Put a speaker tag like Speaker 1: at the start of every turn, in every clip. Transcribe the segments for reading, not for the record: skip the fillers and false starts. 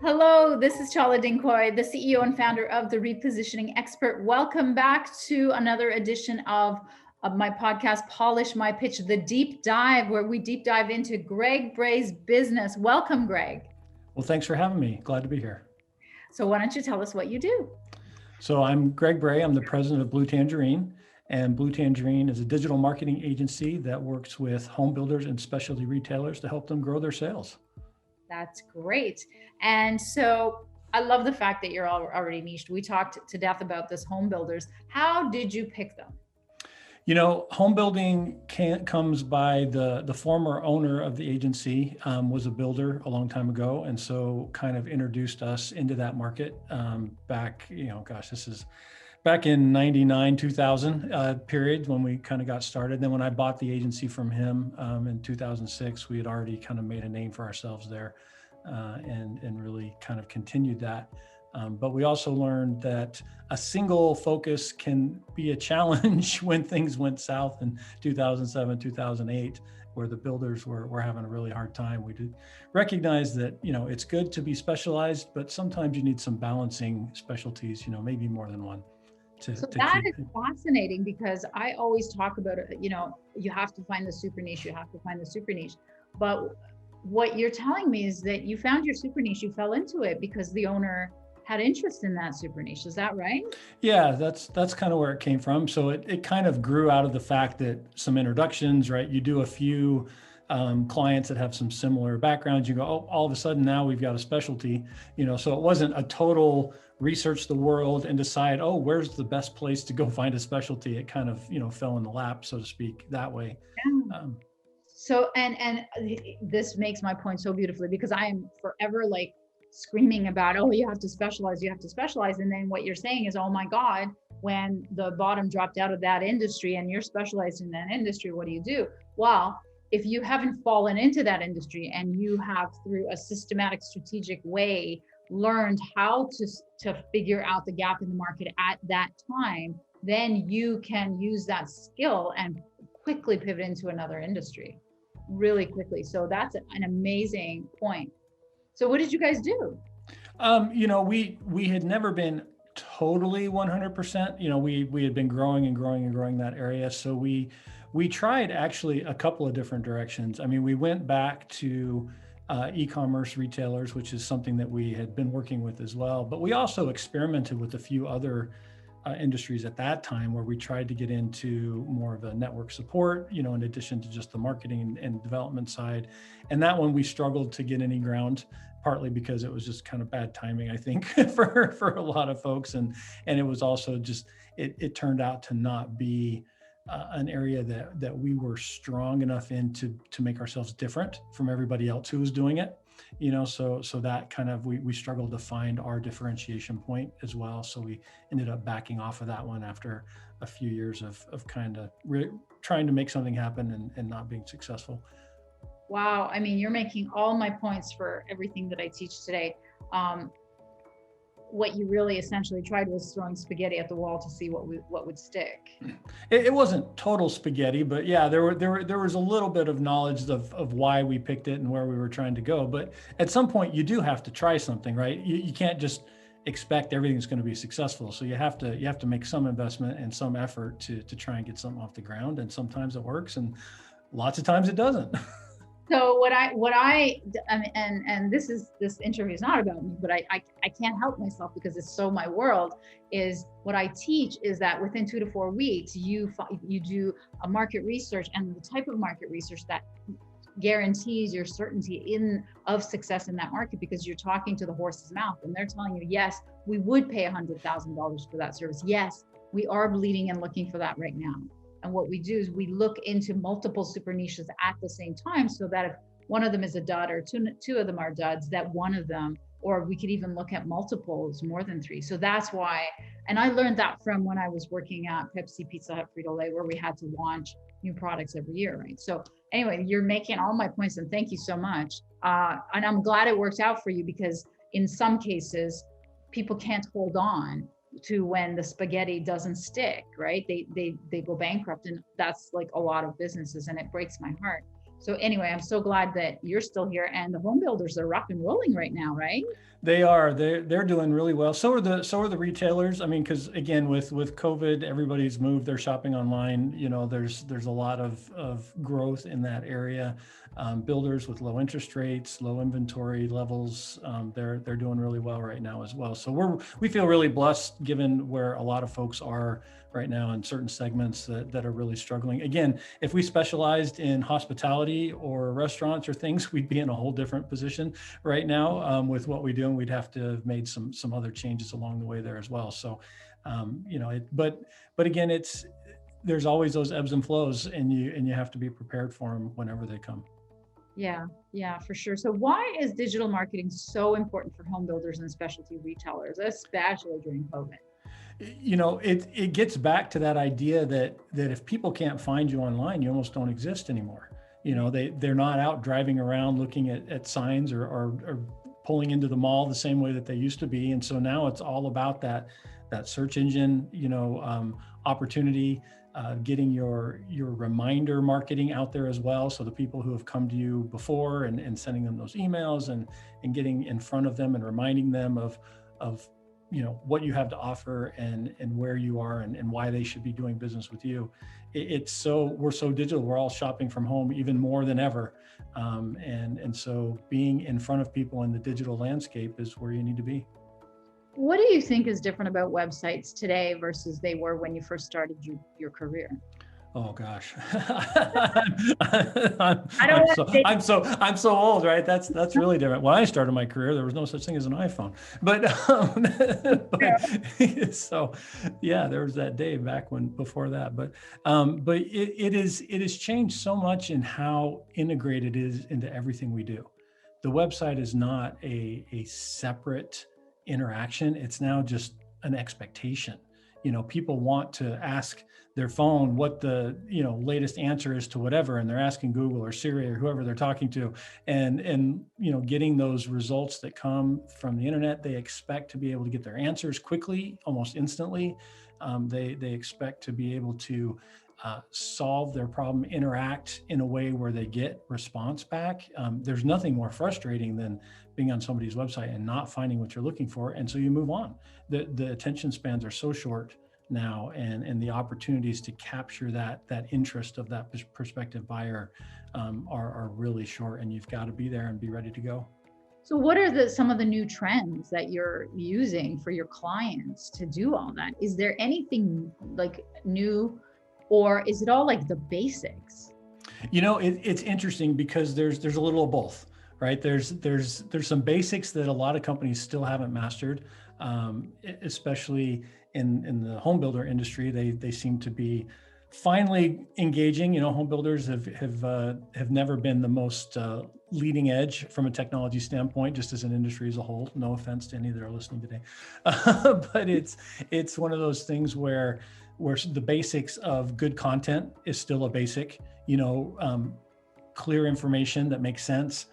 Speaker 1: Hello, this is Chala Dincoy, the CEO and founder of The Repositioning Expert. Welcome back to another edition of my podcast, Polish My Pitch, the deep dive, where we deep dive into Greg Bray's business. Welcome, Greg.
Speaker 2: Well, thanks for having me. Glad to be here.
Speaker 1: So why don't you tell us what you do?
Speaker 2: So I'm Greg Bray. I'm the president of Blue Tangerine. And Blue Tangerine is a digital marketing agency that works with home builders and specialty retailers to help them grow their sales.
Speaker 1: That's great. And so I love the fact that you're already niched. We talked to death about this home builders. How did you pick them?
Speaker 2: You know, home building comes by the former owner of the agency was a builder a long time ago. And so kind of introduced us into that market back, this is back in 99, 2000 period when we kind of got started. Then when I bought the agency from him in 2006, we had already kind of made a name for ourselves there and really kind of continued that. But we also learned that a single focus can be a challenge when things went south in 2007, 2008, where the builders were having a really hard time. We did recognize that, it's good to be specialized, but sometimes you need some balancing specialties, maybe more than one.
Speaker 1: So that is fascinating because I always talk about it, you have to find the super niche, But what you're telling me is that you found your super niche, you fell into it because the owner had interest in that super niche. Is that right?
Speaker 2: Yeah, that's kind of where it came from. So it kind of grew out of the fact that some introductions, right? You do a few clients that have some similar backgrounds, you go, oh, all of a sudden now we've got a specialty, so it wasn't a total research the world and decide, oh, where's the best place to go find a specialty. It kind of, fell in the lap, so to speak, that way.
Speaker 1: Yeah. So, and this makes my point so beautifully because I am forever screaming about, oh, you have to specialize. And then what you're saying is, oh my God, when the bottom dropped out of that industry and you're specialized in that industry, what do? Well, if you haven't fallen into that industry and you have through a systematic, strategic way, learned how to figure out the gap in the market at that time, then you can use that skill and quickly pivot into another industry really quickly. So that's an amazing point. So what did you guys do?
Speaker 2: We had never been totally 100%. We had been growing and growing that area. So we tried actually a couple of different directions. I mean, we went back to e-commerce retailers, which is something that we had been working with as well. But we also experimented with a few other industries at that time where we tried to get into more of a network support, in addition to just the marketing and development side. And that one we struggled to get any ground, partly because it was just kind of bad timing, I think, for a lot of folks. And it was also just, it turned out to not be an area that we were strong enough in to make ourselves different from everybody else who was doing it. So that kind of, we struggled to find our differentiation point as well. So we ended up backing off of that one after a few years of kind of trying to make something happen and not being successful.
Speaker 1: Wow. I mean, you're making all my points for everything that I teach today. What you really essentially tried was throwing spaghetti at the wall to see what would stick.
Speaker 2: It wasn't total spaghetti, but yeah, there was a little bit of knowledge of why we picked it and where we were trying to go. But at some point, you do have to try something, right? You can't just expect everything's going to be successful. So you have to make some investment and some effort to try and get something off the ground. And sometimes it works, and lots of times it doesn't.
Speaker 1: So this interview is not about me, but I can't help myself because it's so my world, is what I teach is that within 2 to 4 weeks, you do a market research, and the type of market research that guarantees your certainty of success in that market, because you're talking to the horse's mouth and they're telling you, yes, we would pay $100,000 for that service. Yes, we are bleeding and looking for that right now. And what we do is we look into multiple super niches at the same time, so that if one of them is a dud or two of them are duds, that one of them, or we could even look at multiples, more than 3. So that's why, and I learned that from when I was working at Pepsi, Pizza Hut, Frito-Lay, where we had to launch new products every year, right? So anyway, you're making all my points, and thank you so much. And I'm glad it worked out for you, because in some cases, people can't hold on to when the spaghetti doesn't stick, right? They go bankrupt, and that's like a lot of businesses, and it breaks my heart. So anyway, I'm so glad that you're still here, and the home builders are rock and rolling right now, right?
Speaker 2: They are. They're doing really well. So are the retailers. I mean, because again, with COVID, everybody's moved their shopping online. You know, there's a lot of growth in that area. Builders with low interest rates, low inventory levels, they're doing really well right now as well. So we feel really blessed given where a lot of folks are right now in certain segments that are really struggling. Again, if we specialized in hospitality or restaurants or things, we'd be in a whole different position right now with what we do, and we'd have to have made some other changes along the way there as well. So, but again, there's always those ebbs and flows, and you have to be prepared for them whenever they come.
Speaker 1: Yeah, for sure. So why is digital marketing so important for home builders and specialty retailers, especially during COVID?
Speaker 2: It gets back to that idea that if people can't find you online, you almost don't exist anymore. They're not out driving around looking at signs or pulling into the mall the same way that they used to be. And so now it's all about that search engine, opportunity, getting your reminder marketing out there as well. So the people who have come to you before and sending them those emails and getting in front of them and reminding them of what you have to offer and where you are and why they should be doing business with you. We're so digital, we're all shopping from home even more than ever. And so being in front of people in the digital landscape is where you need to be.
Speaker 1: What do you think is different about websites today versus they were when you first started your career?
Speaker 2: Oh gosh,
Speaker 1: I'm
Speaker 2: so old, right? That's really different. When I started my career, there was no such thing as an iPhone, but so yeah, there was that day back before that. But it has changed so much in how integrated it is into everything we do. The website is not a separate interaction. It's now just an expectation. People want to ask their phone what the latest answer is to whatever, and they're asking Google or Siri or whoever they're talking to, and getting those results that come from the internet. They expect to be able to get their answers quickly, almost instantly. They expect to be able to solve their problem, interact in a way where they get response back. There's nothing more frustrating than being on somebody's website and not finding what you're looking for, and so you move on. The attention spans are so short now, and the opportunities to capture that interest of that prospective buyer are really short, and you've got to be there and be ready to go.
Speaker 1: So what are some of the new trends that you're using for your clients to do all that? Is there anything like new, or is it all like the basics?
Speaker 2: It's interesting because there's a little of both, right? There's some basics that a lot of companies still haven't mastered, especially in the home builder industry. They seem to be finally engaging. Home builders have never been the most leading edge from a technology standpoint, just as an industry as a whole. No offense to any that are listening today, but it's one of those things where the basics of good content is still a basic. Clear information that makes sense.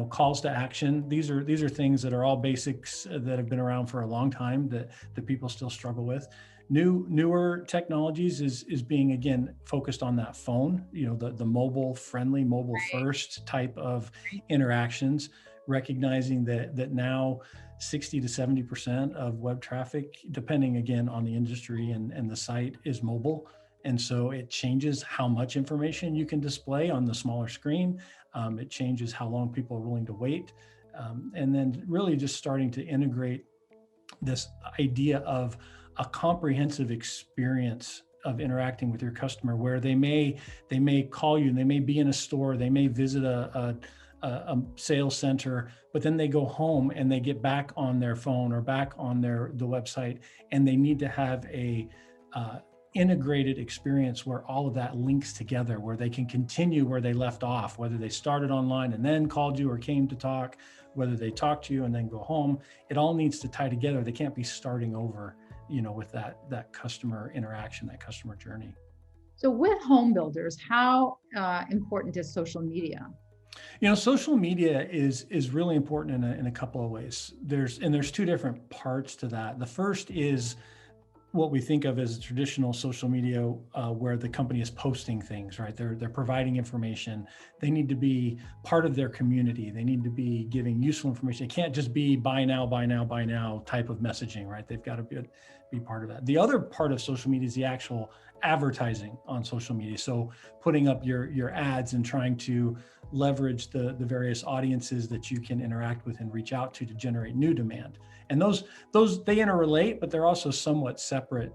Speaker 2: Calls to action. These are things that are all basics that have been around for a long time that people still struggle with. Newer technologies is being, again, focused on that phone, the mobile friendly, mobile first type of interactions, recognizing that now 60 to 70% of web traffic, depending again on the industry and the site, is mobile. And so it changes how much information you can display on the smaller screen. It changes how long people are willing to wait. And then really just starting to integrate this idea of a comprehensive experience of interacting with your customer, where they may call you, and they may be in a store, they may visit a sales center, but then they go home and they get back on their phone or back on the website, and they need to have a integrated experience where all of that links together, where they can continue where they left off, whether they started online and then called you or came to talk, whether they talk to you and then go home. It all needs to tie together. They can't be starting over, with that customer interaction, that customer journey.
Speaker 1: So with home builders, how important is social media?
Speaker 2: Social media is really important in a couple of ways. There's two different parts to that. The first is what we think of as traditional social media, where the company is posting things, right? They're providing information. They need to be part of their community. They need to be giving useful information. It can't just be buy now, buy now, buy now type of messaging, right? They've got to be part of that. The other part of social media is the actual advertising on social media. So putting up your ads and trying to leverage the various audiences that you can interact with and reach out to generate new demand. And those they interrelate, but they're also somewhat separate,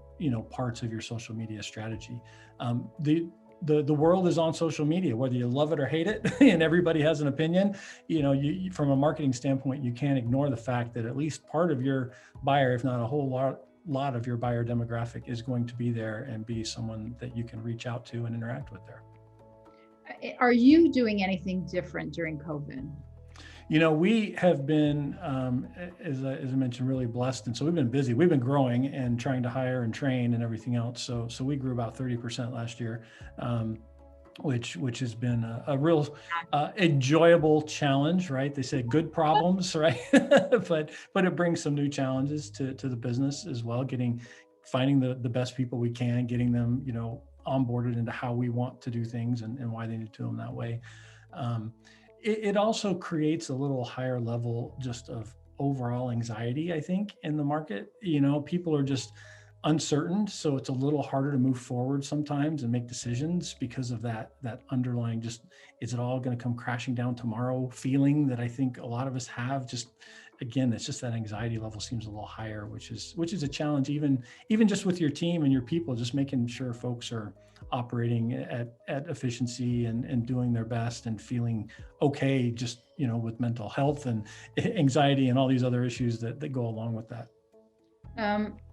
Speaker 2: parts of your social media strategy. The world is on social media, whether you love it or hate it, and everybody has an opinion. You from a marketing standpoint, you can't ignore the fact that at least part of your buyer, if not a whole lot of your buyer demographic, is going to be there and be someone that you can reach out to and interact with there.
Speaker 1: Are you doing anything different during COVID?
Speaker 2: We have been, as I mentioned, really blessed. And so we've been busy. We've been growing and trying to hire and train and everything else. So we grew about 30% last year, which has been a real enjoyable challenge, right? They say good problems, right? but it brings some new challenges to the business as well, finding the best people we can, getting them, onboarded into how we want to do things and why they need to do them that way. It also creates a little higher level just of overall anxiety, I think, in the market. People are just uncertain. So it's a little harder to move forward sometimes and make decisions because of that underlying, just, is it all going to come crashing down tomorrow feeling that I think a lot of us have. Just, again, it's just that anxiety level seems a little higher, which is a challenge, even just with your team and your people, just making sure folks are operating at efficiency and doing their best and feeling okay, just, with mental health and anxiety and all these other issues that go along with that.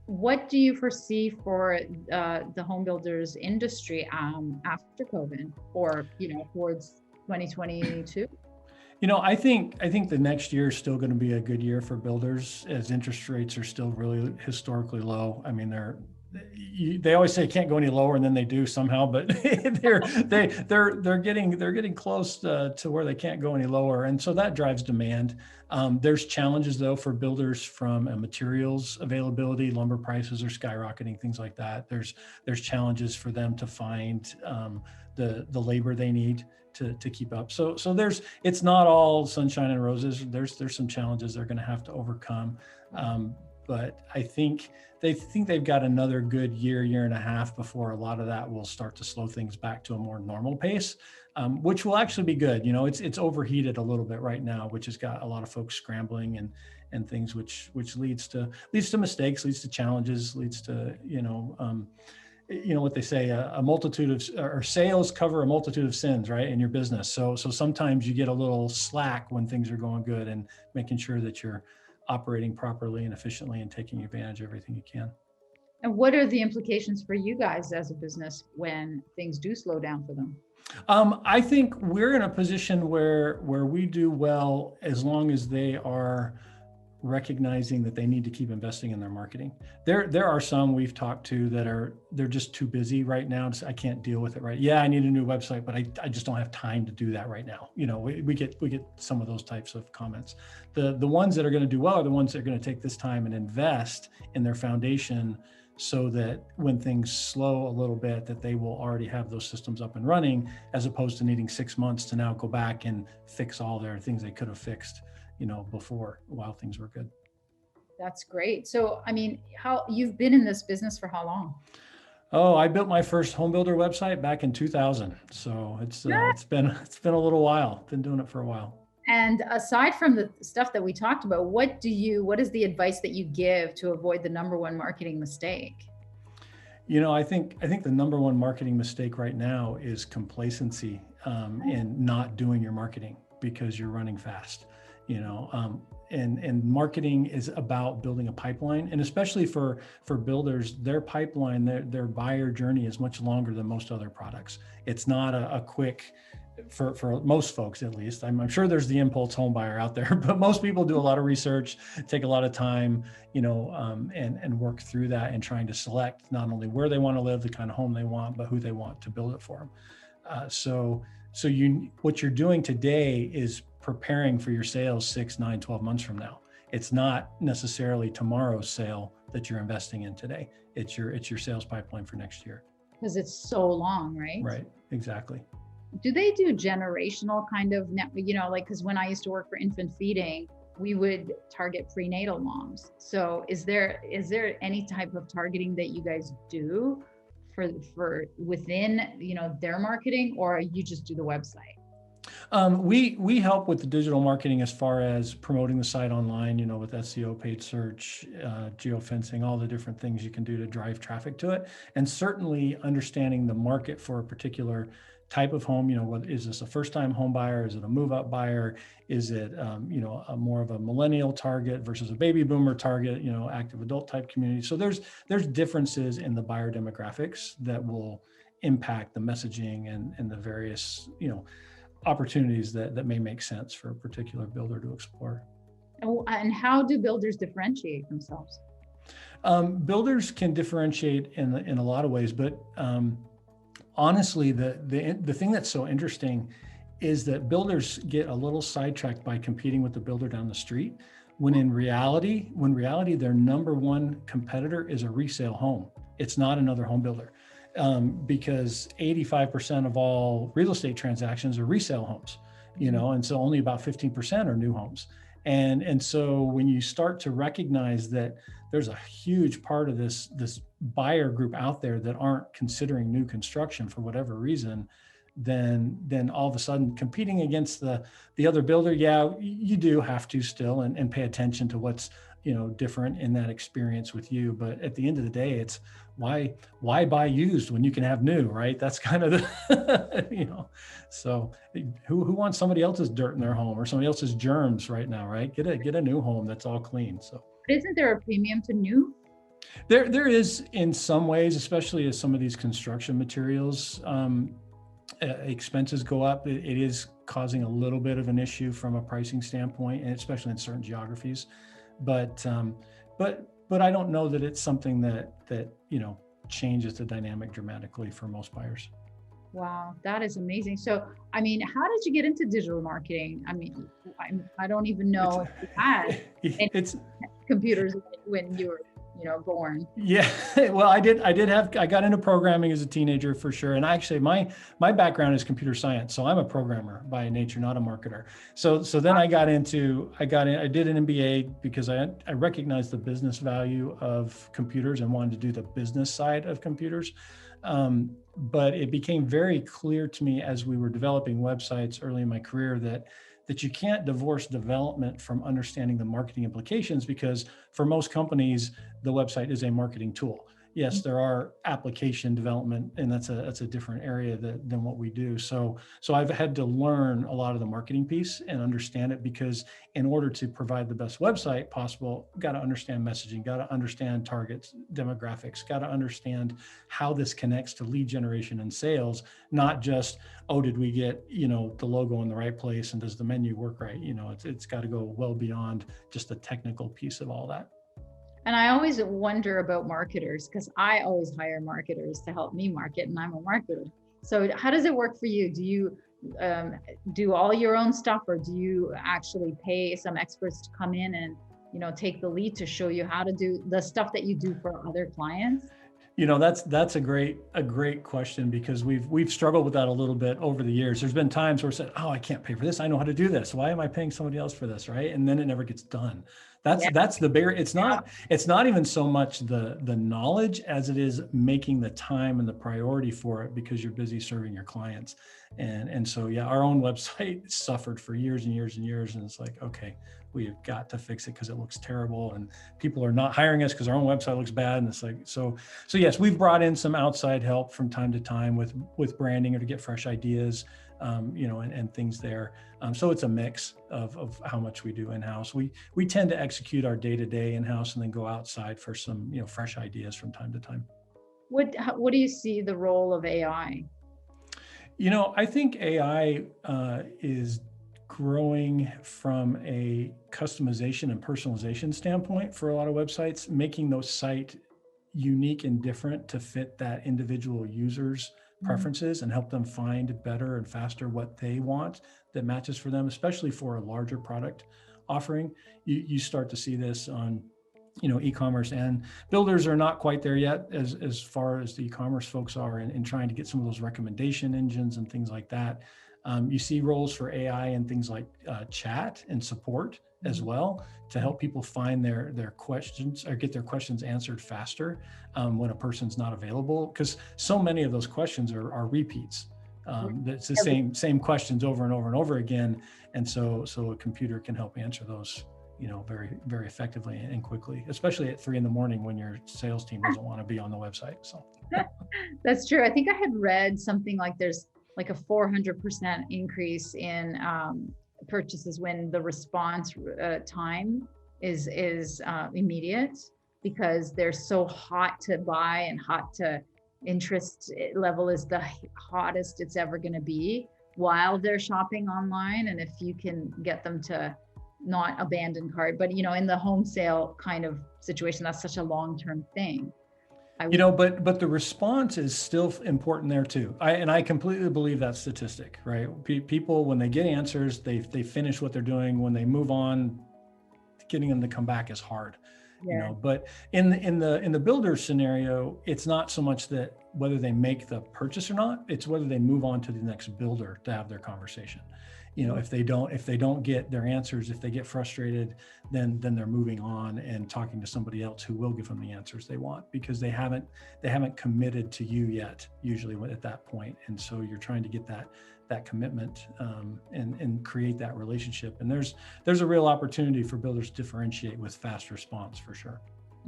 Speaker 1: What do you foresee for the home builders industry after COVID, or towards 2022?
Speaker 2: I think the next year is still going to be a good year for builders, as interest rates are still really historically low. I mean, they always say it can't go any lower, and then they do somehow, but they're getting close to where they can't go any lower, and so that drives demand. There's challenges though for builders from materials availability. Lumber prices are skyrocketing, things like that. There's challenges for them to find the labor they need to keep up. So it's not all sunshine and roses. There's some challenges they're going to have to overcome. But I think they've got another good year and a half before a lot of that will start to slow things back to a more normal pace, which will actually be good. It's overheated a little bit right now, which has got a lot of folks scrambling and things, which leads to mistakes, leads to challenges, leads to, what they say, a multitude or sales cover a multitude of sins, right, in your business. So sometimes you get a little slack when things are going good, and making sure that you're operating properly and efficiently and taking advantage of everything you can.
Speaker 1: And what are the implications for you guys as a business when things do slow down for them?
Speaker 2: I think we're in a position where we do well as long as they are recognizing that they need to keep investing in their marketing. There are some we've talked to that they're just too busy right now. I can't deal with it, right? Yeah, I need a new website, but I just don't have time to do that right now. We get some of those types of comments. The ones that are going to do well are the ones that are going to take this time and invest in their foundation, so that when things slow a little bit, that they will already have those systems up and running, as opposed to needing 6 months to now go back and fix all their things they could have fixed before, while things were good.
Speaker 1: That's great. So, how you've been in this business for how long?
Speaker 2: Oh, I built my first home builder website back in 2000. So it's been a little while. Been doing it for a while.
Speaker 1: And aside from the stuff that we talked about, what is the advice that you give to avoid the number one marketing mistake?
Speaker 2: I think the number one marketing mistake right now is complacency, and not doing your marketing because you're running fast. And marketing is about building a pipeline, and especially for builders, their pipeline, their buyer journey is much longer than most other products. It's not a quick, for most folks at least. I'm sure there's the impulse home buyer out there, but most people do a lot of research, take a lot of time, and work through that and trying to select not only where they want to live, the kind of home they want, but who they want to build it for them. So what you're doing today is preparing for your sales 6, 9, 12 months from now. It's not necessarily tomorrow's sale that you're investing in today. It's your sales pipeline for next year.
Speaker 1: Because it's so long, right?
Speaker 2: Right, exactly.
Speaker 1: Do they do generational kind of net, like, because when I used to work for infant feeding, we would target prenatal moms. So is there any type of targeting that you guys do for within, their marketing, or you just do the website?
Speaker 2: We help with the digital marketing as far as promoting the site online, with SEO, paid search, geofencing, all the different things you can do to drive traffic to it. And certainly understanding the market for a particular type of home, what is this, a first-time home buyer? Is it a move-up buyer? Is it, a more of a millennial target versus a baby boomer target, active adult type community. So there's differences in the buyer demographics that will impact the messaging and the various, opportunities that may make sense for a particular builder to explore.
Speaker 1: Oh, and how do builders differentiate themselves?
Speaker 2: Builders can differentiate in a lot of ways, but honestly, the thing that's so interesting is that builders get a little sidetracked by competing with the builder down the street, when in reality, their number one competitor is a resale home. It's not another home builder. Because 85% of all real estate transactions are resale homes, and so only about 15% are new homes. And so when you start to recognize that there's a huge part of this buyer group out there that aren't considering new construction for whatever reason, then all of a sudden competing against the other builder, you do have to still and pay attention to what's different in that experience with you. But at the end of the day, it's why buy used when you can have new, right? That's kind of the, so who wants somebody else's dirt in their home or somebody else's germs right now, right? Get a new home that's all clean. So
Speaker 1: isn't there a premium to new?
Speaker 2: There is in some ways, especially as some of these construction materials expenses go up. It is causing a little bit of an issue from a pricing standpoint, and especially in certain geographies. But I don't know that it's something that changes the dynamic dramatically for most buyers.
Speaker 1: Wow, that is amazing. So, how did you get into digital marketing? I don't even know if you had any computers when you were, born.
Speaker 2: Yeah, well, I got into programming as a teenager for sure. And actually my background is computer science. So I'm a programmer by nature, not a marketer. So then I did an MBA because I recognized the business value of computers and wanted to do the business side of computers. But it became very clear to me as we were developing websites early in my career that you can't divorce development from understanding the marketing implications, because for most companies, the website is a marketing tool. Yes, there are application development, and that's a different area than what we do. So I've had to learn a lot of the marketing piece and understand it, because in order to provide the best website possible, got to understand messaging, got to understand targets, demographics, got to understand how this connects to lead generation and sales, not just, did we get, the logo in the right place and does the menu work right? It's got to go well beyond just the technical piece of all that.
Speaker 1: And I always wonder about marketers, because I always hire marketers to help me market, and I'm a marketer. So how does it work for you? Do you do all your own stuff, or do you actually pay some experts to come in and, take the lead to show you how to do the stuff that you do for other clients?
Speaker 2: That's a great question, because we've struggled with that a little bit over the years. There's been times where I said, I can't pay for this. I know how to do this. Why am I paying somebody else for this, right? And then it never gets done. That's the barrier. It's not even so much the knowledge as it is making the time and the priority for it, because you're busy serving your clients. And so, our own website suffered for years and years and years. And it's like, okay, we've got to fix it because it looks terrible, and people are not hiring us because our own website looks bad. And it's like, so yes, we've brought in some outside help from time to time with branding, or to get fresh ideas, and things there. So it's a mix of how much we do in-house. We tend to execute our day-to-day in-house and then go outside for some, fresh ideas from time to time.
Speaker 1: What do you see the role of AI?
Speaker 2: I think AI is growing from a customization and personalization standpoint for a lot of websites, making those sites unique and different to fit that individual user's preferences and help them find better and faster what they want that matches for them, especially for a larger product offering. You start to see this on e-commerce, and builders are not quite there yet as far as the e-commerce folks are in trying to get some of those recommendation engines and things like that. You see roles for AI and things like chat and support as well, to help people find their questions or get their questions answered faster when a person's not available, because so many of those questions are repeats. It's the same questions over and over and over again, and so a computer can help answer those very, very effectively and quickly, especially at 3 a.m. when your sales team doesn't want to be on the website. So
Speaker 1: that's true. I think I had read something like there's like a 400% increase in purchases when the response time is immediate, because they're so hot to buy and hot to interest level is the hottest it's ever going to be while they're shopping online. And if you can get them to not abandon cart, but in the home sale kind of situation, that's such a long-term thing.
Speaker 2: But the response is still important there too. I completely believe that statistic, right? People, when they get answers, they finish what they're doing. When they move on, getting them to come back is hard. But in the builder scenario, it's not so much that whether they make the purchase or not, it's whether they move on to the next builder to have their conversation. If they don't get their answers, if they get frustrated, then they're moving on and talking to somebody else who will give them the answers they want, because they haven't committed to you yet, usually at that point. And so you're trying to get that commitment and create that relationship. And there's a real opportunity for builders to differentiate with fast response for sure.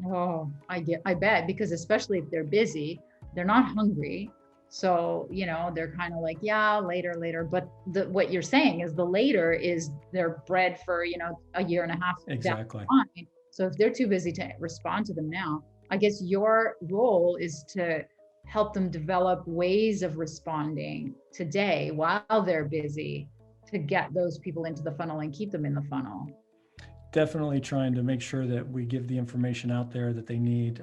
Speaker 1: Oh, I bet, because especially if they're busy, they're not hungry. So, they're kind of like, yeah, later. But what you're saying is the later is their bread for, a year and a half.
Speaker 2: Exactly.
Speaker 1: So if they're too busy to respond to them now, I guess your role is to help them develop ways of responding today while they're busy, to get those people into the funnel and keep them in the funnel.
Speaker 2: Definitely trying to make sure that we give the information out there that they need.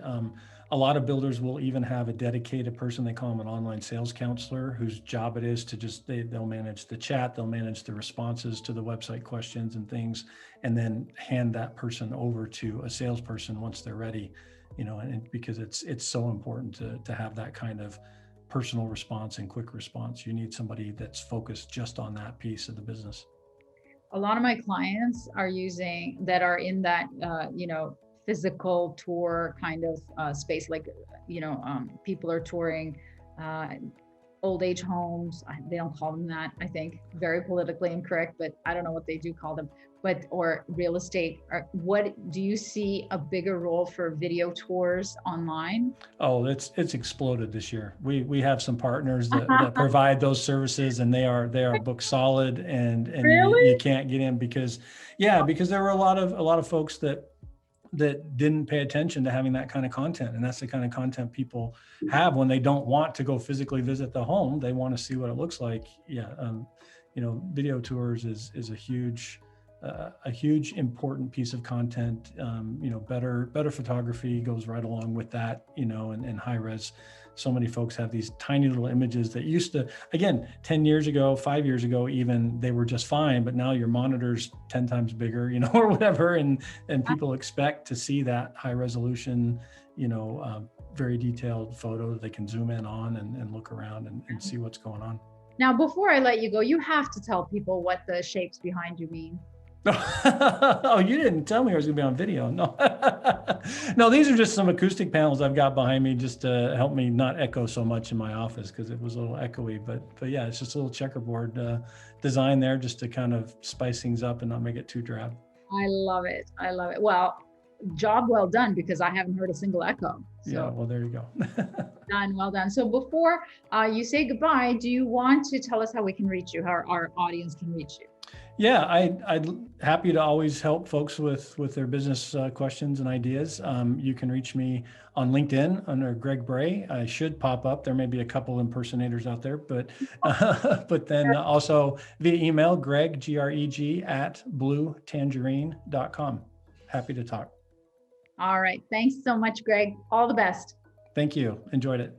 Speaker 2: A lot of builders will even have a dedicated person, they call them an online sales counselor, whose job it is to they'll manage the chat, they'll manage the responses to the website questions and things, and then hand that person over to a salesperson once they're ready, and because it's so important to have that kind of personal response and quick response. You need somebody that's focused just on that piece of the business.
Speaker 1: A lot of my clients are in that, physical tour kind of space, like, people are touring old age homes. They don't call them that, I think, very politically incorrect, but I don't know what they do call them, or real estate. What do you see a bigger role for video tours online?
Speaker 2: Oh, it's exploded this year. We have some partners that provide those services, and they are booked solid, and
Speaker 1: Really?
Speaker 2: you can't get in because there were a lot of folks that didn't pay attention to having that kind of content. And that's the kind of content people have when they don't want to go physically visit the home. They want to see what it looks like. Video tours is a huge important piece of content. Better photography goes right along with that, and high res. So many folks have these tiny little images that used to, again, 10 years ago, 5 years ago, even, they were just fine, but now your monitor's 10 times bigger, or whatever. And people expect to see that high resolution, very detailed photo that they can zoom in on and look around and see what's going on.
Speaker 1: Now, before I let you go, you have to tell people what the shapes behind you mean.
Speaker 2: Oh, you didn't tell me I was going to be on video. No, no, these are just some acoustic panels I've got behind me just to help me not echo so much in my office, because it was a little echoey. But yeah, it's just a little checkerboard design there just to kind of spice things up and not make it too drab.
Speaker 1: I love it. Well, job well done, because I haven't heard a single echo. So.
Speaker 2: Yeah, well, there you go.
Speaker 1: Well done. So before you say goodbye, do you want to tell us how we can reach you, how our audience can reach you?
Speaker 2: Yeah, I'd happy to always help folks with their business questions and ideas. You can reach me on LinkedIn under Greg Bray. I should pop up. There may be a couple impersonators out there, but then also via email, Greg, Greg, at bluetangerine.com. Happy to talk.
Speaker 1: All right. Thanks so much, Greg. All the best.
Speaker 2: Thank you. Enjoyed it.